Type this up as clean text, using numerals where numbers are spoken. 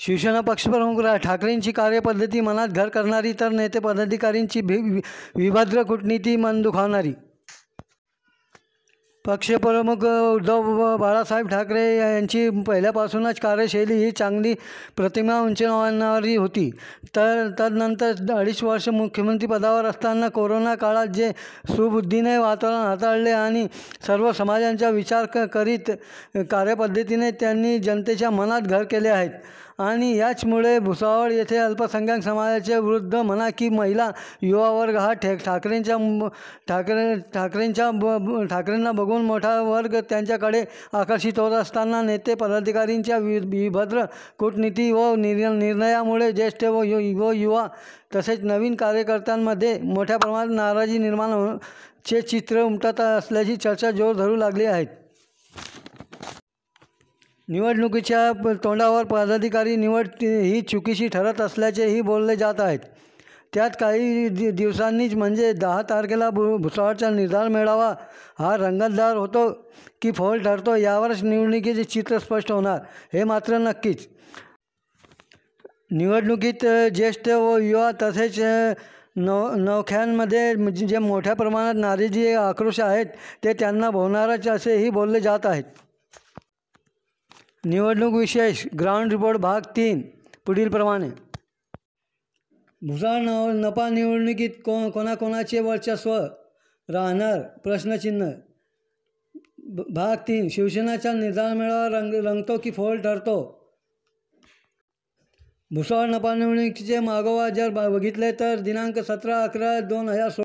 शिवसेना पक्षप्रमुख ठाकरेंची कार्यपद्धती मनात घर करणारी तर नेते पदाधिकाऱ्यांची विभद्र कूटनीती मन दुखावणारी. पक्षप्रमुख उद्धव बाळासाहेब ठाकरे यांची पहिल्यापासूनच कार्यशैली ही चांगली प्रतिमा उंचावणारी होती. तदनंतर 2.5 वर्ष मुख्यमंत्री पदावर असताना कोरोना काळात जे सुबुद्धीने वातावरण हाताळले आणि सर्व समाजांचा विचार करीत कार्यपद्धतीने त्यांनी जनतेच्या मनात घर केले आहेत. आणि याचमुळे भुसावळ येथे अल्पसंख्याक समाजाच्या विरुद्ध म्हणा की महिला युवा वर्ग हा ठाकरेंना बघून मोठा वर्ग त्यांच्याकडे आकर्षित होत असताना नेते पदाधिकाऱ्यांच्या विभद्र कूटनीती व निर्णयामुळे ज्येष्ठ व युवा तसेच नवीन कार्यकर्त्यांमध्ये मोठ्या प्रमाणात नाराजी निर्माण होण्याचे चित्र उमटत असल्याची चर्चा जोर धरू लागली आहे. निवडणुकीच्या तोंडावर पदाधिकारी निवड ही चुकीची ठरत असल्याचेही बोलले जात आहेत. त्यात काही दिवसांनीच म्हणजे 10 तारखेला भुसावळचा निर्धार मेळावा हा रंगतदार होतो की फोल ठरतो यावरच निवडणुकीचे चित्र स्पष्ट होणार हे मात्र नक्कीच. निवडणुकीत ज्येष्ठ व युवा तसेच नवख्यांमध्ये जे मोठ्या प्रमाणात नाराजी आक्रोश आहेत ते त्यांना भोवणारच असेही बोलले जात आहेत. निवडणूक विशेष ग्राउंड रिपोर्ट भाग 3 पुढीलप्रमाणे. भुसावळ नपा निवडणुकीत कोणाकोणाचे वर्चस्व राहणार प्रश्नचिन्ह. भाग 3 शिवसेनेचा निर्धार मेळावा रंगतो की फोल ठरतो. भुसावळ नपा निवडणुकीचे मागोवा जर बघितले तर दिनांक 17/11/2016